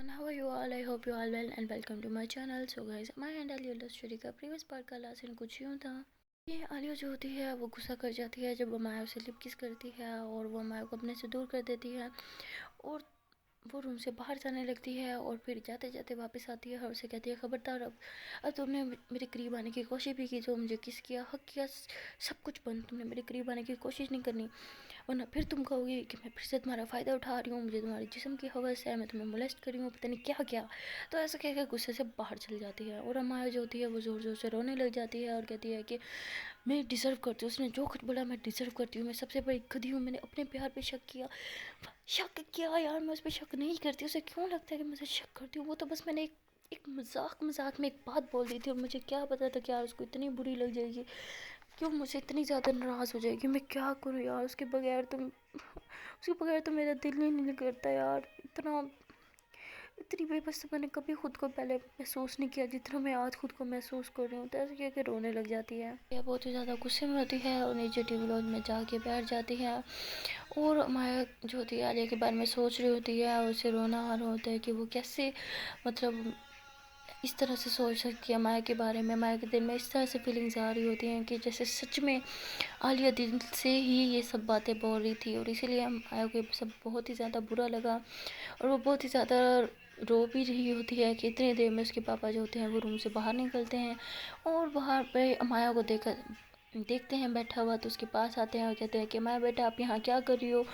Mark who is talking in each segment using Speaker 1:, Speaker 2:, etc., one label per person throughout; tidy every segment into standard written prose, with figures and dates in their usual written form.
Speaker 1: everyone, how are you all? I hope you all well and welcome to my channel. So guys, my and Alia love story का previous part का last scene कुछ यूँ था। ये आलिया जो होती है वो गुस्सा कर जाती है जब अमाया उसे लिप किस करती है और वो अमाया को अपने से दूर कर देती है और वो रूम से बाहर जाने लगती है और फिर जाते जाते वापस आती है और उसे कहती है, खबरदार अब तुमने मेरे करीब आने की कोशिश भी की तो मुझे किस किया, हक किया, सब कुछ बंद, तुमने मेरे करीब आने की कोशिश नहीं करनी वरना फिर तुम कहोगी कि मैं फिर से तुम्हारा फ़ायदा उठा रही हूँ, मुझे तुम्हारे जिस्म की हवस है, मैं तुम्हें मोलेस्ट कर रही हूँ, पता नहीं क्या क्या। तो ऐसा कह के गुस्से से बाहर चली जाती है और अमाया जो होती है वो ज़ोर ज़ोर से रोने लग जाती है और कहती है कि मैं डिज़र्व करती हूँ, उसने जो कुछ बोला मैं डिज़र्व करती हूँ, मैं सबसे बड़ी गधी हूँ, मैंने अपने प्यार पे शक किया। शक किया यार, मैं उस पर शक नहीं करती, उसे क्यों लगता है कि मैं उसे शक करती हूँ, वो तो बस मैंने एक मजाक में एक बात बोल दी थी और मुझे क्या पता था कि यार उसको इतनी बुरी लग जाएगी, क्यों मुझे इतनी ज़्यादा नाराज़ हो जाएगी, मैं क्या करूँ यार, उसके बगैर तो मेरा दिल ही नहीं करता यार, इतनी बेबस तो मैंने कभी खुद को पहले महसूस नहीं किया जितना मैं आज खुद को महसूस कर रही हूँ। तो ऐसे कह के रोने लग जाती है। यह बहुत ही ज़्यादा गुस्से में होती है और नीचे टीवी लॉन्च में जाके बैठ जाती है और माया जो होती है आलिया के बारे में सोच रही होती है और उसे रोना आ रहा होता है कि वो कैसे मतलब इस तरह से सोच सकती है माया के बारे में। माया के दिल में इस तरह से फीलिंग्स आ रही होती हैं कि जैसे सच में आलिया दिल से ही ये सब बातें बोल रही थी और इसीलिए माया को ये सब बहुत ही ज़्यादा बुरा लगा और वो बहुत ही ज़्यादा रो भी रही होती है कि इतनी देर में उसके पापा जो होते हैं वो रूम से बाहर निकलते हैं और बाहर पे माया को देखते हैं बैठा हुआ, तो उसके पास आते हैं और कहते हैं कि माया बेटा आप यहाँ क्या कर रही हो।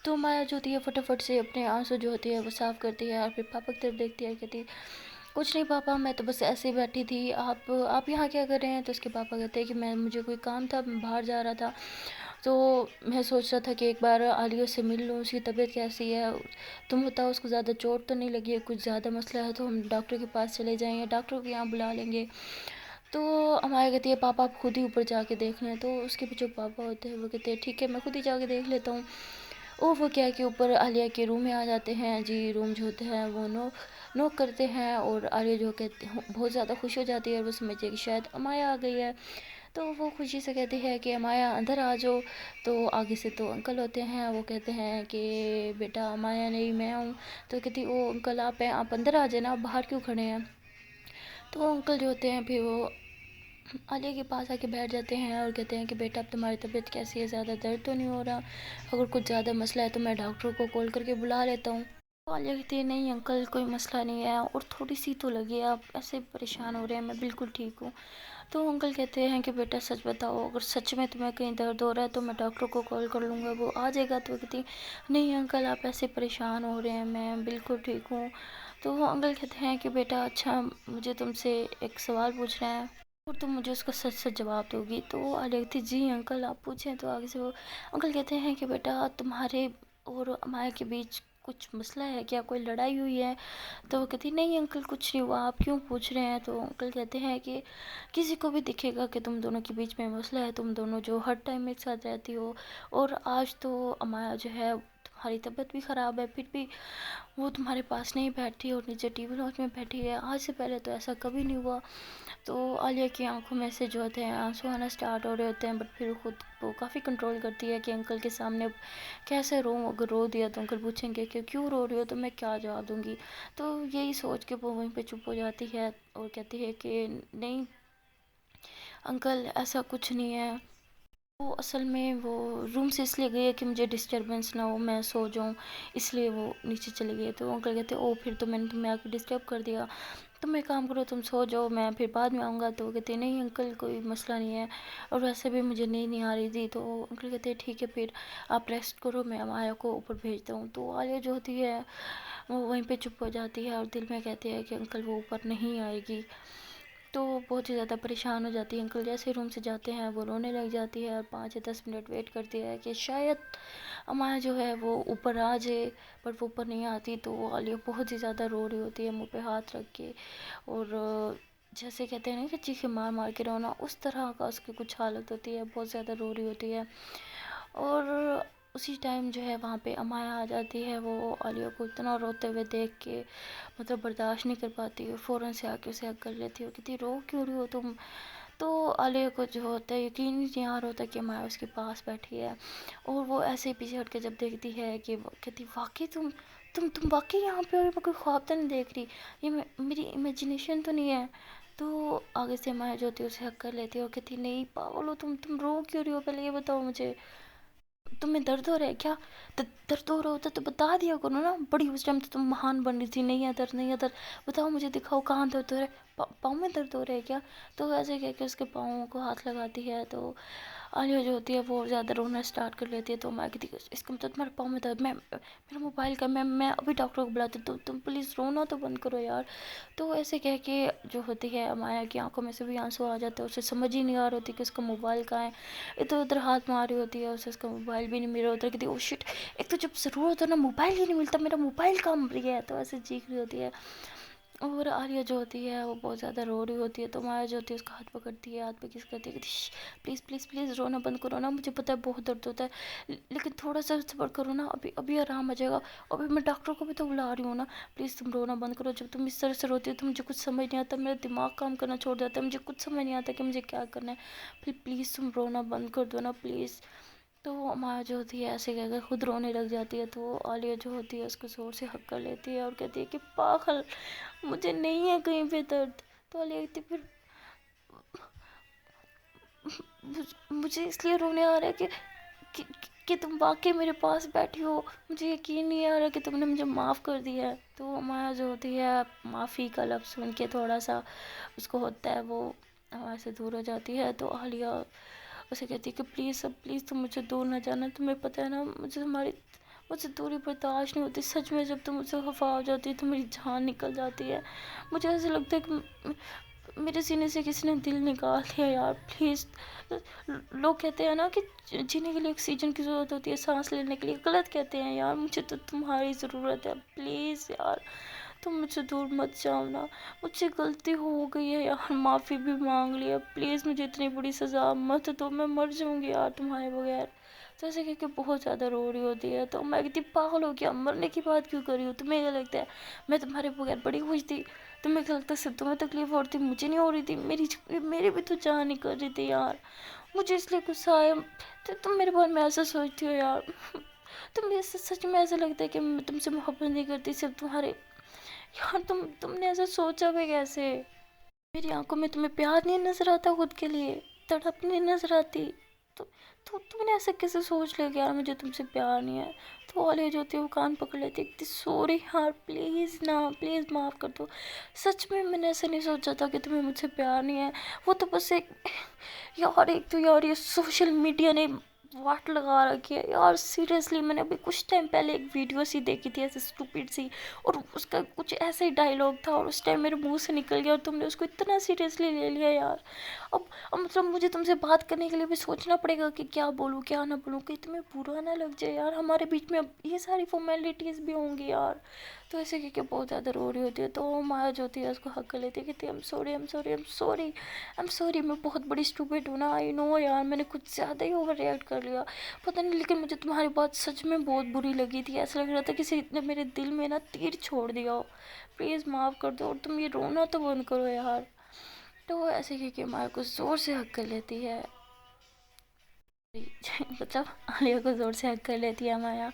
Speaker 1: तो माया जो होती है फटाफट से अपने आंसू जो होते हैं वो साफ़ करती है और फिर पापा की तरफ देखती है, कहती है कुछ नहीं पापा, मैं तो बस ऐसे ही बैठी थी, आप यहाँ क्या कर रहे हैं। तो उसके पापा कहते हैं कि मुझे कोई काम था, मैं बाहर जा रहा था, तो मैं सोच रहा था कि एक बार आलिया से मिल लूँ, उसकी तबीयत कैसी है, तुम बताओ उसको ज़्यादा चोट तो नहीं लगी है, कुछ ज़्यादा मसला है तो हम डॉक्टर के पास चले जाएंगे, डॉक्टर को यहाँ बुला लेंगे। तो हमारे कहती है पापा आप खुद ही ऊपर जाके देख लें। तो उसके जो पापा होते हैं वो कहते हैं ठीक है मैं खुद ही जाके देख लेता हूँ। और वो क्या है कि ऊपर आलिया के रूम में आ जाते हैं जी, रूम जो होते हैं वो नॉक करते हैं और आलिया जो कहते हैं बहुत ज़्यादा खुश हो जाती है और वो समझती है कि शायद अमाया आ गई है। तो वो खुशी से कहती है कि अमाया अंदर आ जाओ। तो आगे से तो अंकल होते हैं, वो कहते हैं कि बेटा अमाया नहीं मैं हूँ। तो कहती ओ अंकल आप हैं, आप अंदर आ जाना, आप बाहर क्यों खड़े हैं। तो अंकल जो होते हैं फिर वो आलिया के पास आके बैठ जाते हैं और कहते हैं कि बेटा अब तुम्हारी तबीयत कैसी है, ज़्यादा दर्द तो नहीं हो रहा, अगर कुछ ज़्यादा मसला है तो मैं डॉक्टर को कॉल करके बुला लेता हूँ। तो आलिया कहती है नहीं अंकल कोई मसला नहीं है और थोड़ी सी तो लगी है, आप ऐसे परेशान हो रहे हैं, मैं बिल्कुल ठीक हूँ। तो अंकल कहते हैं कि बेटा सच बताओ, अगर सच में तुम्हें कहीं दर्द हो रहा है तो मैं डॉक्टर को कॉल कर लूँगा, वो आ जाएगा। तो कहती नहीं अंकल आप ऐसे परेशान हो रहे हैं, मैं बिल्कुल ठीक हूँ। तो वो अंकल कहते हैं कि बेटा अच्छा मुझे तुमसे एक सवाल पूछना है और तुम मुझे उसका सच सच जवाब दोगी। तो वो आलिया कहती जी अंकल आप पूछें। तो आगे से वो अंकल कहते हैं कि बेटा तुम्हारे और अमाया के बीच कुछ मसला है क्या, कोई लड़ाई हुई है। तो वो कहती नहीं अंकल कुछ नहीं हुआ, आप क्यों पूछ रहे हैं। तो अंकल कहते हैं कि किसी को भी दिखेगा कि तुम दोनों के बीच में मसला है, तुम दोनों जो हर टाइम एक साथ रहती हो और आज तो अमाया जो है तुम्हारी तबीयत भी ख़राब है फिर भी वो तुम्हारे पास नहीं बैठी और नीचे टीवी लॉन्च में बैठी है, आज से पहले तो ऐसा कभी नहीं हुआ। तो आलिया की आंखों में से जो होते हैं आंसू आना स्टार्ट हो रहे होते हैं, बट फिर खुद को काफ़ी कंट्रोल करती है कि अंकल के सामने कैसे रो, अगर रो दिया तो अंकल पूछेंगे कि क्यों रो रही हो, तो मैं क्या जवाब दूंगी। तो यही सोच के वो वहीं पे चुप हो जाती है और कहती है कि नहीं अंकल ऐसा कुछ नहीं है, वो असल में वो रूम से इसलिए गई है कि मुझे डिस्टरबेंस ना हो, मैं सो जाऊँ, इसलिए वो नीचे चली गई है। तो अंकल कहते ओ फिर तो मैंने तुम्हें आके डिस्टर्ब कर दिया, तुम एक काम करो तुम सो जाओ, मैं फिर बाद में आऊँगा। तो वो कहते नहीं अंकल कोई मसला नहीं है और वैसे भी मुझे नींद नहीं आ रही थी। तो अंकल कहते ठीक है फिर आप रेस्ट करो, मैं आलिया को ऊपर भेजता हूँ। तो आलिया जो होती है वो वहीं पे चुप हो जाती है और दिल में कहती है कि अंकल वो ऊपर नहीं आएगी। तो बहुत ही ज़्यादा परेशान हो जाती है। अंकल जैसे रूम से जाते हैं वो रोने लग जाती है और 5 या 10 मिनट वेट करती है कि शायद अमाया जो है वो ऊपर आ जाए, पर वो ऊपर नहीं आती। तो वो आलिया बहुत ही ज़्यादा रो रही होती है मुंह पे हाथ रख के और जैसे कहते हैं ना कि चीखे मार मार के रोना, उस तरह का उसकी कुछ हालत होती है, बहुत ज़्यादा रो रही होती है। और उसी टाइम जो है वहाँ पे अमाया आ जाती है, वो आलिया को इतना रोते हुए देख के मतलब बर्दाश्त नहीं कर पाती है, फ़ौरन से आके उसे हग कर लेती है और कहती रो क्यों रही हो तुम। तो आलिया को जो होता है यकीन ही नहीं आ रहा होता कि अमाया उसके पास बैठी है और वो ऐसे ही पीछे हट के जब देखती है कि कहती वाकई तुम वाकई यहाँ पे हो, मैं कोई ख्वाब तो नहीं देख रही, ये मेरी इमेजिनेशन तो नहीं है। तो आगे से माया जो होती है उसे हक कर लेती है और कहती है नहीं पागल हो तुम रो क्यों रही हो, पहले ये बताओ मुझे, तुम्हें दर्द हो रहा है क्या? दर्द हो रहा होता तो बता दिया करो ना, बड़ी उस टाइम तो तुम महान बन रही थी, नहीं है दर्द नहीं है दर्द, बताओ मुझे दिखाओ कहाँ दर्द हो रहा है, पाँव में दर्द हो रहा है क्या? तो ऐसे कह के उसके पाँव को हाथ लगाती है। तो आलिया जो होती है वो ज़्यादा रोना स्टार्ट कर लेती है। तो मैं कहती इसका मतलब तुम्हारे पाँव में दर्द, मैं मेरा मोबाइल का मैं अभी डॉक्टर को बुलाती हूँ, तुम प्लीज़ रोना तो बंद करो यार। तो ऐसे कह के जो होती है माया की आंखों में से भी आंसू आ जाते हैं, उसे समझ ही नहीं आ रही होती कि उसका मोबाइल कहाँ है। इधर उधर हाथ मार रही होती है, उसे उसका मोबाइल भी नहीं मिल रहा, उधर कहती है ओ शिट, एक तो जब ज़रूरत हो ना मोबाइल ही नहीं मिलता, मेरा मोबाइल कहाँ मर गया है। तो ऐसे चीख रही होती है। और आर्या जो होती है वो बहुत ज़्यादा रो रही होती है। तो माया जो होती है उसका हाथ पकड़ती है, हाथ पे किस करती है, कहती प्लीज़ प्लीज़ प्लीज़ रोना बंद करो ना, मुझे पता है बहुत दर्द होता है, लेकिन थोड़ा सा सब्र करो ना, अभी अभी आराम आ जाएगा, अभी मैं डॉक्टर को भी तो बुला रही हूँ ना, प्लीज़ तुम रोना बंद करो। जब तुम इस तरह से रोती हो तो मुझे कुछ समझ नहीं आता, मेरा दिमाग काम करना छोड़ जाता है, मुझे कुछ समझ नहीं आता कि मुझे क्या करना है, फिर प्लीज़ तुम रोना बंद कर दो ना प्लीज़। तो माया जो होती है ऐसे कहकर खुद रोने लग जाती है। तो आलिया जो होती है उसको ज़ोर से हक कर लेती है और कहती है कि पागल, मुझे नहीं है कहीं पे दर्द। तो आलिया कहती फिर मुझे इसलिए रोने आ रहा है कि, कि तुम वाकई मेरे पास बैठी हो, मुझे यकीन नहीं आ रहा कि तुमने मुझे माफ़ कर दिया है। तो माया जो होती है माफ़ी का लफ्ज़ सुन के थोड़ा सा उसको होता है, वो हमारे से दूर हो जाती है। तो आलिया उसे कहती है कि प्लीज़ अब प्लीज़ तुम मुझे दूर ना जाना, तुम्हें पता है ना मुझसे दूरी बर्दाश्त नहीं होती, सच में जब तुम मुझसे खफा हो जाती है तो मेरी जान निकल जाती है, मुझे ऐसा लगता है कि मेरे सीने से किसी ने दिल निकाल दिया यार, प्लीज़। लोग कहते हैं ना कि जीने के लिए ऑक्सीजन की ज़रूरत होती है, सांस लेने के लिए, गलत कहते हैं यार, मुझे तो तुम्हारी ज़रूरत है, प्लीज़ यार तुम मुझसे दूर मत जाओ ना, मुझसे गलती हो गई है यार, माफ़ी भी मांग लिया, प्लीज़ मुझे इतनी बड़ी सज़ा मत दो, मैं मर जाऊँगी यार तुम्हारे बगैर। तो ऐसे कह के बहुत ज़्यादा रो रही होती है। तो मैं कहती पागल हो क्या, मरने की बात क्यों कर रही हो, तुम्हें क्या लगता है मैं तुम्हारे बगैर बड़ी खुश थी, तुम्हें क्या लगता है सिर्फ तुम्हें तकलीफ हो रही थी, मुझे नहीं हो रही थी, मेरी भी तो जान निकल रही थी यार, मुझे इसलिए गुस्सा आया। तो तुम मेरे बारे में ऐसा सोचती हो यार, तुम्हें सच में ऐसा लगता है कि मैं तुमसे मोहब्बत नहीं करती सिर्फ तुम्हारे, यार तुमने ऐसा सोचा भी कैसे? मेरी आंखों में तुम्हें प्यार नहीं नजर आता खुद के लिए, तड़प नहीं नजर आती? तो तुमने ऐसा कैसे सोच लिया कि यार मुझे तुमसे प्यार नहीं है? तो वाले जो होती है वो कान पकड़ लेती है, सॉरी यार प्लीज़ ना, प्लीज़ माफ़ कर दो, सच में मैंने ऐसा नहीं सोचा था कि तुम्हें मुझसे प्यार नहीं है, वो तो बस एक यार, एक तो यार ये सोशल मीडिया ने वाट लगा रखी है यार, सीरियसली मैंने अभी कुछ टाइम पहले एक वीडियो सी देखी थी ऐसे स्टूपिड सी, और उसका कुछ ऐसा ही डायलॉग था और उस टाइम मेरे मुंह से निकल गया और तुमने उसको इतना सीरियसली ले लिया यार। अब मतलब मुझे तुमसे बात करने के लिए भी सोचना पड़ेगा कि क्या बोलूँ क्या ना बोलूँ, कि तुम्हें बुरा ना लग जाए यार, हमारे बीच में अब ये सारी फॉर्मेलिटीज़ भी होंगी यार। तो ऐसे करके बहुत ज़्यादा रो रही होती है। तो माया जो होती है उसको हक कर लेती है, कहती है आई एम सॉरी, मैं बहुत बड़ी स्टूपिड हूँ ना, आई नो यार, मैंने कुछ ज़्यादा ही ओवर रिएक्ट कर लिया, पता नहीं, लेकिन मुझे तुम्हारी बात सच में बहुत बुरी लगी थी, ऐसा लग रहा था किसी ने मेरे दिल में ना तीर छोड़ दिया हो, प्लीज़ माफ़ कर दो और तुम ये रोना तो बंद करो यार। तो ऐसे करके माया को ज़ोर से हक कर लेती है, मतलब आलिया को ज़ोर से हक कर लेती है माया।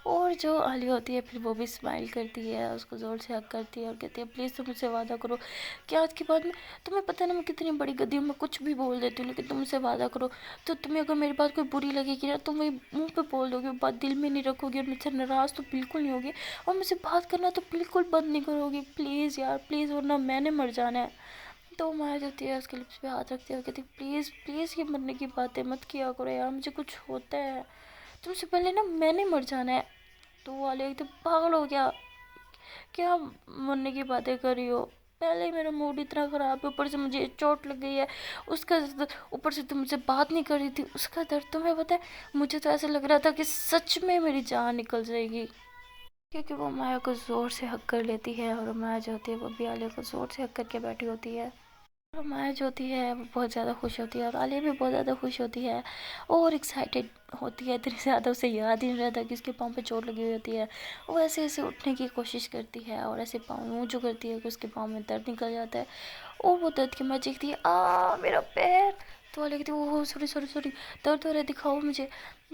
Speaker 1: और जो आलिया होती है फिर वो भी स्माइल करती है, उसको ज़ोर से हक करती है और कहती है प्लीज़ तुम मुझसे वादा करो कि आज के बाद में, तुम्हें पता है ना मैं कितनी बड़ी गधी हूँ, मैं कुछ भी बोल देती हूँ, लेकिन तुम मुझसे वादा करो, तो तुम्हें अगर मेरी बात कोई बुरी लगेगी ना तुम वही मुंह पे बोल दोगे, बात दिल में नहीं रखोगी और मुझसे नाराज़ तो बिल्कुल नहीं होगी, और मुझसे बात करना तो बिल्कुल बंद नहीं करोगी, प्लीज़ यार प्लीज़, वरना मैंने मर जाना है। तो माया जाती है उसके लिप्स पे हाथ रखती है और कहती है प्लीज़ प्लीज़ ये मरने की बातें मत किया करो यार, मुझे कुछ होता है, तुमसे पहले ना मैंने मर जाना है। तो वो वाले एकदम पागल हो गया, क्या मरने की बातें कर रही हो, पहले ही मेरा मूड इतना ख़राब है, ऊपर से मुझे चोट लग गई है, उसका ऊपर से तुम मुझसे बात नहीं कर रही थी उसका दर्द तुम्हें पता है, मुझे तो ऐसा लग रहा था कि सच में मेरी जान निकल जाएगी। क्योंकि वो माया को ज़ोर से हक कर लेती है और माया जो होती है वो भी आलिया को ज़ोर से हक करके बैठी होती है। और माया जो होती है वो बहुत ज़्यादा खुश होती है और आलिया भी बहुत ज़्यादा खुश होती है और एक्साइटेड होती है, इतनी ज़्यादा उसे याद ही नहीं रहता कि उसके पाँव पे चोट लगी हुई होती है। वो ऐसे ऐसे उठने की कोशिश करती है और ऐसे पाँव ऊँचो करती है कि उसके पाँव में दर्द निकल जाता है और वो दर्द की मैं चीखती है आ मेरा पैर। तो वाले कहती है ओह सॉरी सॉरी सॉरी, दर्द हो रहा है दिखाओ मुझे।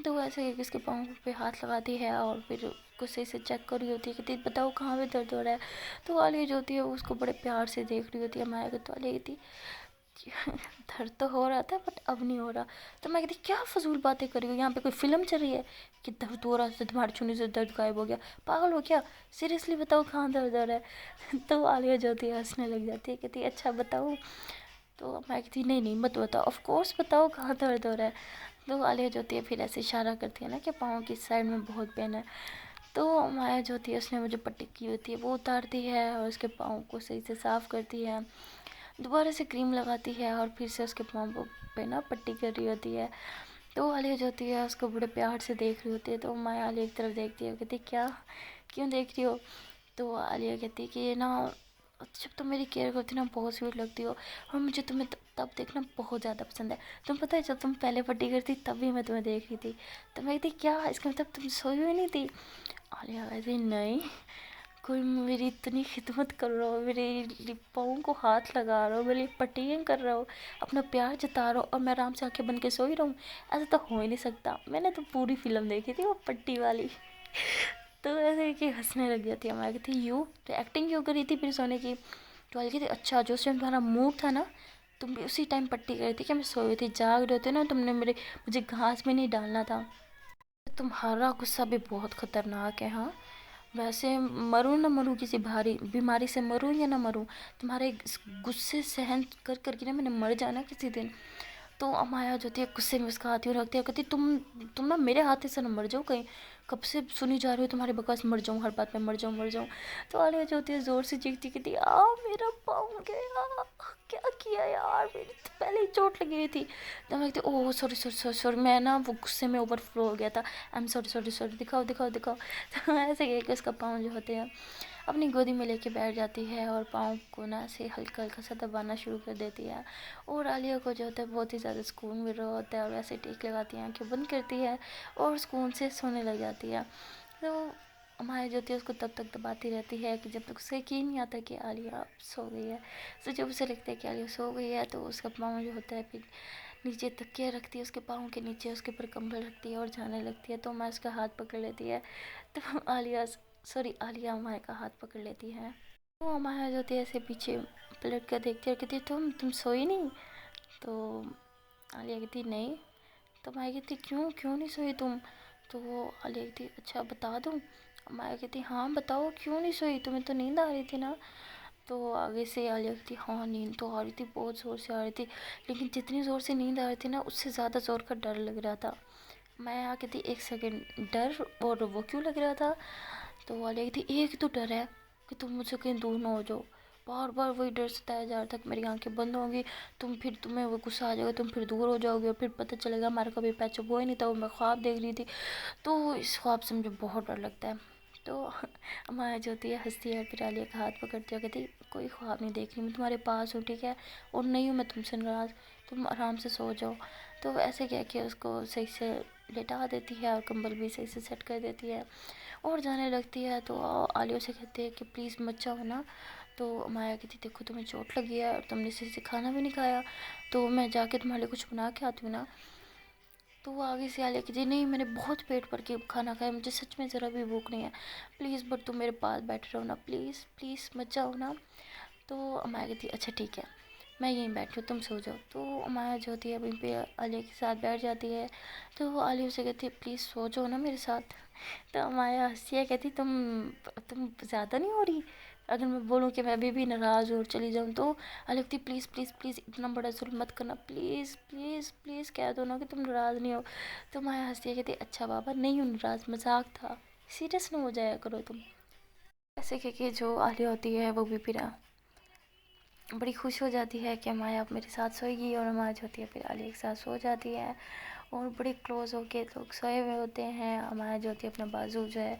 Speaker 1: तो वो ऐसे उसके पाँव पे हाथ लगाती है और फिर को सही से चेक कर रही होती है, कहती बताओ कहाँ पे दर्द हो रहा है। तो आलिया जो होती है उसको बड़े प्यार से देख रही होती है माया को। तो आलिया कहती दर्द तो हो रहा था बट अब नहीं हो रहा। तो मैं कहती क्या फजूल बातें कर रही हो, यहाँ पे कोई फिल्म चल रही है कि दर्द हो रहा था, तुम्हारे छूने से दर्द गायब हो गया, पागल हो क्या, सीरियसली बताओ कहाँ दर्द हो रहा है। तो आलिया जो होती है हंसने लग जाती है, कहती अच्छा बताओ। तो मैं कहती नहीं नहीं मत बताओ, ऑफ कोर्स बताओ कहाँ दर्द हो रहा है। तो आलिया जो होती है फिर ऐसे इशारा करती है ना कि पाँव की साइड में बहुत पेन है। तो माया जो होती है उसने मुझे पट्टी की होती है वो उतारती है और उसके पाँव को सही से साफ़ करती है, दोबारा से क्रीम लगाती है और फिर से उसके पाँव पे ना पट्टी कर रही होती है। तो आलिया जो होती है उसको बड़े प्यार से देख रही होती है। तो माया आलिया की तरफ देखती है, कहती क्या क्यों देख रही हो। तो आलिया कहती है कि ये ना जब तुम मेरी केयर करती ना बहुत स्वीट लगती हो और मुझे तुम्हें तब देखना बहुत ज़्यादा पसंद है। तुम पता है जब तुम पहले पट्टी करती तब भी मैं तुम्हें देख रही थी। तो मैं कहती क्या इसका मतलब तुम सोई हुई नहीं थी। आलिया कहती नहीं, कोई मेरी इतनी खिदमत कर रहा हो, मेरे पाँव को हाथ लगा रहा हो, मेरे लिए पट्टियाँ कर रहा हो, अपना प्यार जता रहा हो और मैं आराम से आंखें बन के सोई रहूँ, ऐसा तो हो ही नहीं सकता। मैंने तो पूरी फिल्म देखी थी वो पट्टी वाली। तो ऐसे कि हंसने लग जाती है। मैं कहती यू तो एक्टिंग क्यों करी थी फिर सोने की। तो कहती अच्छा जो टाइम तुम्हारा मूड था ना तुम भी उसी टाइम पट्टी करी थी कि मैं सोई थी, जाग रहे थे ना तुमने मुझे घास में नहीं डालना था। तुम्हारा गुस्सा भी बहुत खतरनाक है। हाँ वैसे मरूँ ना मरूँ किसी भारी बीमारी से मरूँ या ना मरूँ, तुम्हारे इस गुस्से सहन कर कर के ना मैंने मर जाना किसी दिन। तो अमाया जो थी गुस्से में उसका हाथ यूँ रखती है, कहती तुम ना मेरे हाथ से ना मर जाओ कहीं, कब से सुनी जा रही हो तुम्हारे बकवास, मर जाऊँ हर बात में मर जाऊँ मर जाऊँ। तो आलिया जो होती है ज़ोर से चीखती कहती मेरा पाँव गया, क्या किया यार, मेरी तो पहले ही चोट लगी हुई थी। तो मैं कहती oh sorry sorry sorry sorry, मैं ना वो गुस्से में ओवरफ्लो हो गया था, I am sorry sorry sorry, दिखाओ दिखाओ दिखाओ। तो ऐसे कह के उसका पाँव जो होते हैं अपनी गोदी में लेके बैठ जाती है और पाँव को ना ऐसे हल्का हल्का सा दबाना शुरू कर देती है। और आलिया को जो होता है बहुत ही ज़्यादा सुकून मिल रहा होता है और वैसे टेक लगाती है, आंखें बंद करती है और सुकून से सोने लग जाती है। तो माया जो होती है उसको तब तक दबाती रहती है कि जब तक उसे यकीन नहीं आता कि आलिया सो गई है। तो जब उसे लगता है कि आलिया सो गई है तो उसका पाँव जो होता है फिर नीचे तकिया रखती है, उसके पाँव के नीचे उसके ऊपर कंबल रखती है और जाने लगती है। तो मैं उसका हाथ पकड़ लेती है। तो आलिया माया का हाथ पकड़ लेती है। तो माया जो होती है ऐसे पीछे पलट कर देखती है और कहती है तुम सोई नहीं। तो आलिया कहती नहीं। तो माया कहती क्यों क्यों नहीं सोई तुम। तो वो आलिया कहती अच्छा बता दूँ। माया कहती हाँ बताओ क्यों नहीं सोई, तुम्हें तो नींद आ रही थी ना। तो आगे से आलिया कहती हाँ नींद तो आ रही थी, बहुत ज़ोर से आ रही थी, लेकिन जितनी ज़ोर से नींद आ रही थी ना उससे ज़्यादा ज़ोर का डर लग रहा था। मैं यहाँ कहती एक सेकंड डर और वो क्यों लग रहा था। तो आलिया कहती एक तो डर है कि तुम मुझसे कहीं दूर ना हो जाओ, बार बार वही डर सताया जा रहा था कि मेरी आंखें बंद होंगी, तुम्हें वो गुस्सा आ जाएगा, तुम फिर दूर हो जाओगे और फिर पता चलेगा हमारा कभी पैचअप हुआ ही नहीं था, वो मैं ख्वाब देख रही थी। तो इस ख्वाब से मुझे बहुत डर लगता है। तो माया जो होती है हंसती है, फिर आलिया का हाथ पकड़ती है, कहती कोई ख्वाब नहीं देख रही, मैं तुम्हारे पास हूँ ठीक है, और नहीं हूँ मैं तुमसे नाराज़, तुम आराम से सो जाओ। तो ऐसे कह के उसको सही से लेटा देती है और कंबल भी सही से सेट कर देती है और जाने लगती है। तो आलिया से कहती है कि प्लीज़ मत जाओ ना। तो माया कहती देखो तुम्हें चोट लगी है और तुमने सही से खाना भी नहीं खाया, तो मैं जाके तुम्हारे लिए कुछ बना के आती हूँ ना। तो वो आगे से आलिया कहती नहीं मैंने बहुत पेट भर के खाना खाया, मुझे सच में ज़रा भी भूख नहीं है, प्लीज़ बट तुम मेरे पास बैठे रहो ना, प्लीज़ प्लीज़ मत जाओ ना। तो माया कहती अच्छा ठीक है मैं यहीं बैठी हूँ तुम सो जाओ। तो माया जो होती है वहीं पे आलिया के साथ बैठ जाती है। तो वो आलिया से कहती है प्लीज़ सो जाओ ना मेरे साथ। तो माया हंसती है, कहती तुम ज़्यादा नहीं हो रही, अगर मैं बोलूँ कि मैं अभी भी नाराज़ हूँ और चली जाऊँ तो। आलिया कहती प्लीज़ प्लीज़ प्लीज़ इतना बड़ा जुल्म मत करना, प्लीज़ प्लीज़ प्लीज़ कह दो ना कि तुम नाराज़ नहीं हो। तो माया हंसती है, कहती अच्छा बाबा नहीं हूँ नाराज़, मजाक था, सीरियस ना हो जाया करो तुम। ऐसे कह के जो आलिया होती है वो भी फिर बड़ी खुश हो जाती है कि माया अब मेरे साथ सोएगी, और माया जो होती है फिर आलिया के साथ सो जाती है और बड़े क्लोज होके लोग सोए हुए होते हैं। माया जो होती है अपना बाजू जो है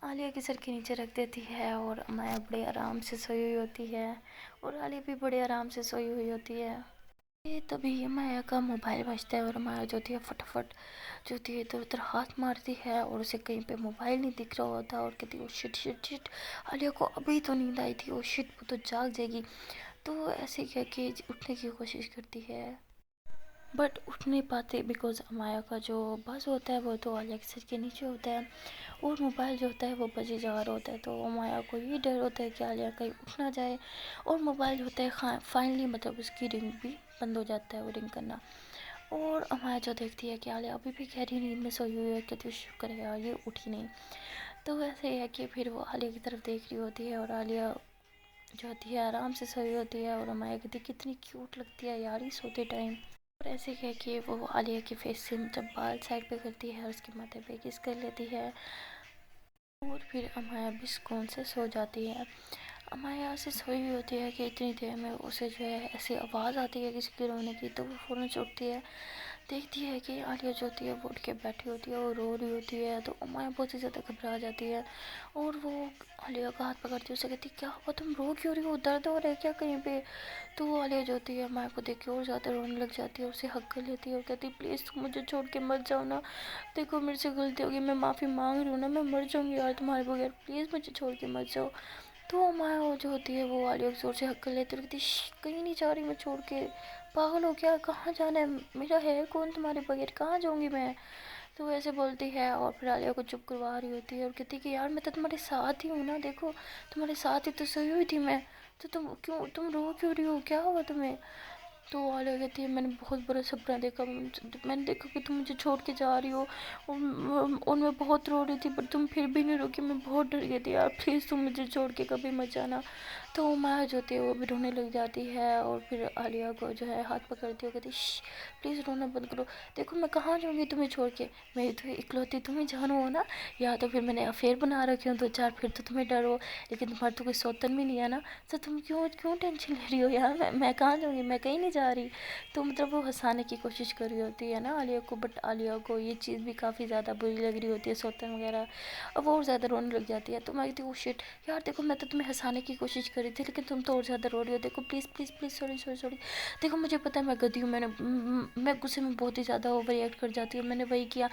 Speaker 1: आलिया के सर के नीचे रख देती है और माया बड़े आराम से सोई हुई होती है और आलिया भी बड़े आराम से सोई हुई होती है। ये तभी माया का मोबाइल बजता है और माया जो होती है फटाफट जो होती है इधर उधर हाथ मारती है और उसे कहीं पे मोबाइल नहीं दिख रहा होता और कहती है oh shit shit shit, Alia को अभी तो नींद आई थी, ओ शिट वो तो जाग जाएगी। तो ऐसे कह के उठने की कोशिश करती है। बट उठ नहीं पाती बिकॉज अमाया का जो बस होता है वो तो आलिया के सिर के नीचे होता है, और मोबाइल जो होता है वो बजे जा रहा होता है। तो अमाया को ये डर होता है कि आलिया कहीं उठ ना जाए, और मोबाइल होता है फाइनली मतलब उसकी रिंग भी बंद हो जाता है, वो रिंग करना। और अमाया जो देखती है कि आलिया अभी भी गहरी नींद में सोई हुई है, कहती है शुक्र है यार ये उठी नहीं। तो वैसे ही है कि फिर वो आलिया की तरफ देख रही होती है, और आलिया जो होती है आराम से सोई होती है, और अमाया कहती है कितनी क्यूट लगती है यार ये सोते टाइम। और ऐसे कह के वो आलिया के फेस से जब बाल साइड पे करती है, उसके माथे पे किस कर लेती है, और फिर अमाया भी सुकून से सो जाती है। अमाया ऐसे सोई हुई होती है कि इतनी देर में उसे जो है ऐसी आवाज़ आती है किसी के रोने की, तो वो फ़ौरन से उठती है, देखती है कि आलिया जो होती है वो उठ के बैठी होती है और रो रही होती है। तो अमाया बहुत ही ज़्यादा घबरा जाती है, और वो आलिया का हाथ पकड़ती है, उसे कहती है क्या हुआ, तुम रो क्यों रही हो, दर्द हो रहा है क्या कहीं पे। तो वो आलिया जो होती है अमाया को देख के और ज़्यादा रोने लग जाती है, और उसे हक कर लेती है और कहती है प्लीज़ तुम मुझे छोड़ के मत जाओ ना, देखो मेरे से गलती होगी, मैं माफ़ी मांग रही हूँ ना, मैं मर जाऊँगी यार तुम्हारे बगैर, प्लीज़ मुझे छोड़ के मत जाओ। तो अमाया वो जो होती है वो आलिया को जोर से हक कर लेती है और कहती है कहीं नहीं जा रही मैं छोड़ के, पागल हो क्या, कहाँ जाना है, मेरा है कौन तुम्हारे बगैर, कहाँ जाऊँगी मैं। तो वैसे बोलती है, और फिर आलिया को चुप करवा रही होती है और कहती है कि यार मैं तो तुम्हारे साथ ही हूँ ना, देखो तुम्हारे साथ ही तो सोई हुई थी मैं, तो तुम रो क्यों रही हो, क्या हुआ तुम्हें। तो आलिया कहती है मैंने बहुत बड़ा सपना देखा, मैंने देखा कि तुम मुझे छोड़ के जा रही हो, और मैं बहुत रो रही थी, पर तुम फिर भी नहीं रुकी, मैं बहुत डर गई थी यार, प्लीज़ तुम मुझे छोड़ के कभी मत जाना। तो माया जो होती है वो भी रोने लग जाती है, और फिर आलिया को जो है हाथ पकड़ती है, कहती प्लीज़ रोना बंद करो, देखो मैं कहाँ जाऊँगी तुम्हें छोड़ के, मेरी तो इकलौती तुम ही जानो हो ना, या तो फिर मैंने अफेयर बना रखे हो दो चार, फिर तो तुम्हें डर हो, लेकिन तुम्हारा तो कोई सौतन भी नहीं है ना, तो तुम क्यों क्यों टेंशन ले रही हो यार, मैं कहाँ जाऊँगी, मैं कहीं नहीं जा रही। तो मतलब वो हंसाने की कोशिश कर रही होती है ना आलिया को, बट आलिया को ये चीज़ भी काफ़ी ज़्यादा बुरी लग रही होती है, सौतन वगैरह, अब वो और ज़्यादा रोने लग जाती है। तो मैं कहती हूँ शिट यार, देखो मैं तो तुम्हें हंसाने की कोशिश कर रही थी, लेकिन तुम तो और ज़्यादा रो रही हो, देखो please please please sorry sorry sorry, देखो मुझे पता है मैं गधी हूँ, मैं गुस्से में बहुत ही ज़्यादा ओवर रिएक्ट कर जाती हूँ, मैंने वही किया,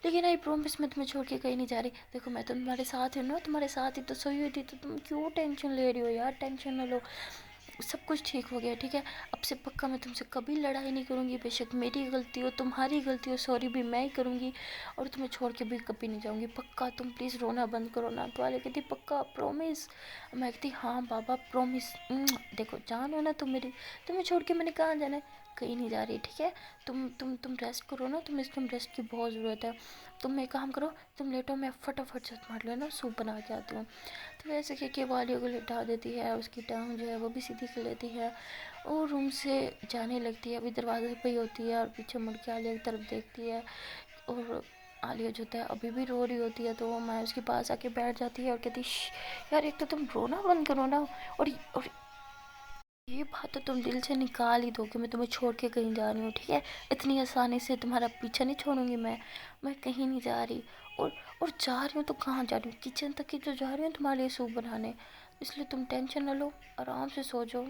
Speaker 1: लेकिन आई प्रॉमिस मैं तुम्हें छोड़ के कहीं नहीं जा रही, देखो मैं तो तुम्हारे साथ हूँ ना, तुम्हारे साथ ही तो सोई हुई थी, तो तुम क्यों टेंशन ले रही हो यार, टेंशन ना लो, सब कुछ ठीक हो गया ठीक है, अब से पक्का मैं तुमसे कभी लड़ाई नहीं करूँगी, बेशक मेरी गलती हो तुम्हारी गलती हो, सॉरी भी मैं ही करूँगी, और तुम्हें छोड़ के भी कभी नहीं जाऊँगी, पक्का तुम प्लीज़ रोना बंद करो ना। तो वाले कहती पक्का प्रॉमिस, मैं कहती हाँ बाबा प्रॉमिस, देखो जान हो ना तुम मेरी, तुम्हें छोड़ के मैंने कहाँ जाना है, कहीं नहीं जा रही ठीक है, तुम रेस्ट करो ना, तुम्हें इस टाइम रेस्ट की बहुत ज़रूरत है, तुम एक काम करो, तुम लेटो, मैं फटाफट से मार लो ना, सूप बना के आती हूँ। तो वैसे कि वालियों को लिटा देती है, उसकी टांग जो है वो भी सीधी कर लेती है, और रूम से जाने लगती है, अभी दरवाजे पे ही होती है, और पीछे मुड़ के आलिया की तरफ देखती है, और आलिया जो है अभी भी रो रही होती है, तो वो मैं उसके पास आके बैठ जाती है और कहती यार एक तो तुम रोना बंद करो ना, और ये बात तो तुम दिल से निकाल ही दो कि मैं तुम्हें छोड़ के कहीं जा रही हूँ ठीक है, इतनी आसानी से तुम्हारा पीछा नहीं छोड़ूंगी मैं कहीं नहीं जा रही, और और जा रही हूँ तो कहाँ जा रही हूँ, किचन तक ही तो जा रही हूँ तुम्हारे लिए सूप बनाने, इसलिए तुम टेंशन ना लो, आराम से सो जाओ।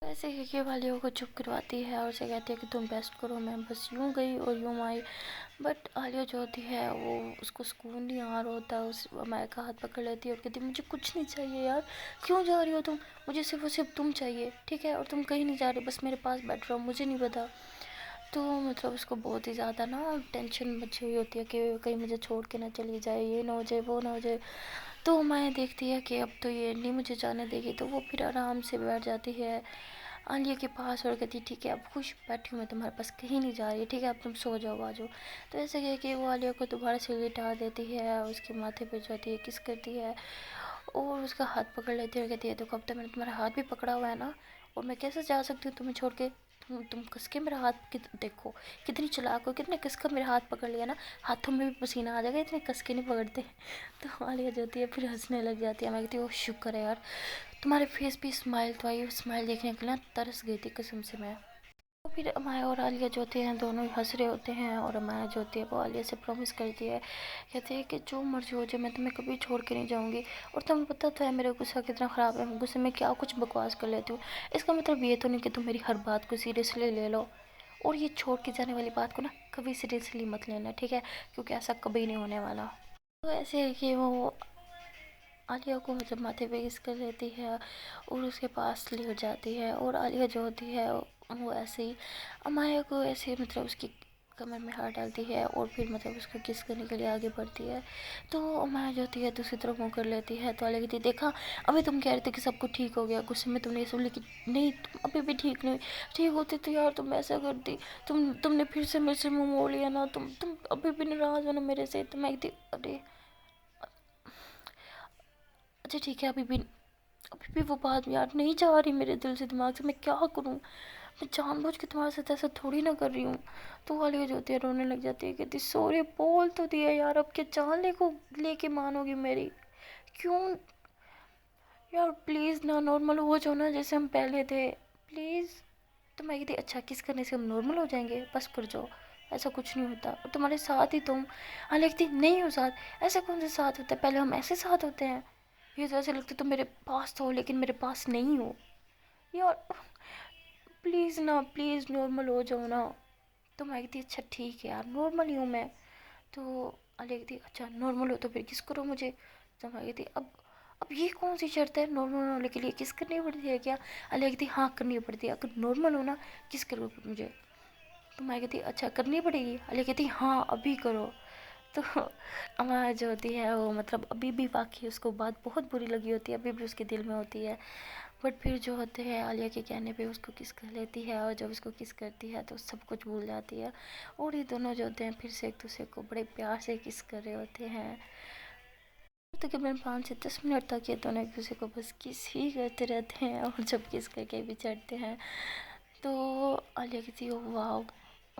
Speaker 1: ऐसे ही वालियों को चुप करवाती है, और उसे कहती है कि तुम रेस्ट करो, मैं बस यूँ गई और यूँ आई, बट आलिया जो होती है वो उसको सुकून नहीं आ रहा होता, उस अमाया का हाथ पकड़ लेती है और कहती है मुझे कुछ नहीं चाहिए यार, क्यों जा रही हो तुम, मुझे सिर्फ और सिर्फ तुम चाहिए ठीक है, और तुम कहीं नहीं जा रही, बस मेरे पास बैठ रहो, मुझे नहीं पता। तो मतलब उसको बहुत ही ज़्यादा ना टेंशन मची हुई होती है कि कहीं मुझे छोड़ के ना चली जाए, ये ना हो जाए वो ना हो जाए। तो माया देखती है कि अब तो ये नहीं मुझे जाने देगी, तो वो फिर आराम से बैठ जाती है आलिया के पास और कहती ठीक है अब खुश बैठी हूँ मैं तुम्हारे पास, कहीं नहीं जा रही ठीक है, अब तुम सो जाओ आ जाओ। तो ऐसे कह के वो आलिया को दोबारा से लिटा देती है, उसके माथे पे जाती है, किस करती है, और उसका हाथ पकड़ लेती है और कहती है देखो अब तो मैंने तुम्हारा हाथ भी पकड़ा हुआ है ना, और मैं कैसे जा सकती हूँ तुम्हें छोड़ के, तुम कस के मेरा हाथ देखो कितनी चालाक हो, कितने कस का मेरा हाथ पकड़ लिया ना, हाथों में भी पसीना आ जाएगा, इतने कस के नहीं पकड़ते। तो आलिया जो होती है फिर हंसने लग जाती है, मैं कहती हूँ शुक्र है यार तुम्हारे फेस पे स्माइल तो आई, स्माइल देखने के लिए ना तरस गई थी कसम से मैं। तो फिर अमाया और आलिया जो होते हैं दोनों ही हंस रहे होते हैं, और अमाया जो होती है वो आलिया से प्रॉमिस करती है, कहते हैं कि जो मर्जी हो जाए मैं तुम्हें कभी छोड़ के नहीं जाऊँगी, और तुम्हें पता तो है मेरा गुस्सा कितना ख़राब है, गुस्से में क्या कुछ बकवास कर लेती हूँ, इसका मतलब ये तो नहीं कि तुम मेरी हर बात को सीरियसली ले लो, और ये छोड़ के जाने वाली बात को ना कभी सीरियसली मत लेना ठीक है, क्योंकि ऐसा कभी नहीं होने वाला। तो ऐसे है कि वो आलिया को मतलब माथे पे किस कर लेती है और उसके पास लेट जाती है, और आलिया जो होती है वो ऐसे ही अमाया को ऐसे मतलब उसकी कमर में हाथ डालती है और फिर मतलब उसको किस करने के लिए आगे बढ़ती है। तो अमाया जो होती है दूसरी तरफ मुँह कर लेती है। तो आलिया कहती है देखा, अभी तुम कह रहे थे कि सब कुछ ठीक हो गया, गुस्से में तुमने ये सब, लेकिन नहीं, तुम अभी भी ठीक नहीं। ठीक होती तो यार तुम ऐसा करती, तुमने फिर से मेरे से मुँह मोड़ लिया ना, तुम अभी भी नाराज़ हो ना मेरे से। तो मैं कहती अरे अच्छा ठीक है, अभी भी वो बात यार नहीं जा रही मेरे दिल से दिमाग से, मैं क्या करूँ, मैं जानबूझ के तुम्हारे साथ ऐसा थोड़ी ना कर रही हूँ। तो वाली जो होती है रोने लग जाती है, कहती सॉरी बोल तो दिया यार, अब क्या जान लेके मानोगी मेरी, क्यों यार, प्लीज़ ना नॉर्मल हो जाओ ना जैसे हम पहले थे, प्लीज़। तो मैं कहती अच्छा किस करने से हम नॉर्मल हो जाएंगे, बस कर जाओ, ऐसा कुछ नहीं होता, और तुम्हारे साथ ही तुम। हाँ लिखती नहीं हो साथ, ऐसा कौन सा साथ होता है, पहले हम ऐसे साथ होते हैं, ये तो ऐसे लगता तुम मेरे पास तो हो लेकिन मेरे पास नहीं हो यार, प्लीज़ ना, प्लीज़ नॉर्मल हो जाओ ना। तो मैं कहती अच्छा ठीक है यार नॉर्मल ही हूँ मैं। तो अली कहती अच्छा नॉर्मल हो तो फिर किस करो मुझे। तो मैं कहती अब ये कौन सी शर्त है, नॉर्मल होने के लिए किस करनी पड़ती है क्या। अली कहती हाँ करनी पड़ती है, अगर नॉर्मल हो ना किस करो मुझे। तो मैं कहती अच्छा करनी पड़ेगी। अली कहती हाँ अभी करो। तो अम्मा जो होती है वो मतलब अभी भी बाकी उसको बात बहुत बुरी लगी होती है, अभी भी उसके दिल में होती है, बट फिर जो होते हैं आलिया के कहने पे उसको किस कर लेती है, और जब उसको किस करती है तो सब कुछ भूल जाती है, और ये दोनों जो होते हैं फिर से एक दूसरे को बड़े प्यार से किस कर रहे होते हैं। तकरीबन 5 से 10 मिनट तक ये दोनों एक दूसरे को बस किस ही करते रहते हैं, और जब किस करके बिछड़ते हैं तो आलिया कहती है वाह,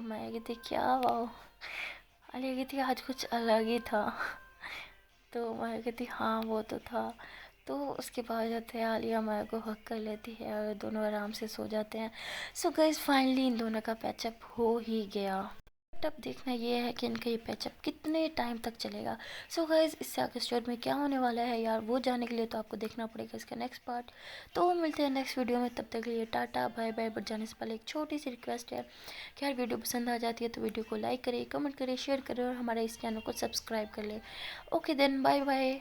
Speaker 1: मैं कहती क्या वाह, आलिया कहती आज कुछ अलग ही था। तो मैं कहती हाँ वो तो था। तो उसके बाद जाते हैं आलिया माया को हक कर लेती है और दोनों आराम से सो जाते हैं। सो गाइस फाइनली इन दोनों का पैचअप हो ही गया। बट अब देखना ये है कि इनका ये पैचअप कितने टाइम तक चलेगा। सो गाइस इससे आगे स्टोरी में क्या होने वाला है यार, वो जानने के लिए तो आपको देखना पड़ेगा इसका नेक्स्ट पार्ट। तो मिलते हैं नेक्स्ट वीडियो में, तब तक के लिए टाटा बाय बाय। बट जाने से पहले एक छोटी सी रिक्वेस्ट है कि यार वीडियो पसंद आ जाती है तो वीडियो को लाइक करें, कमेंट करें, शेयर करें और हमारे इस चैनल को सब्सक्राइब कर ले। Okay then bye bye.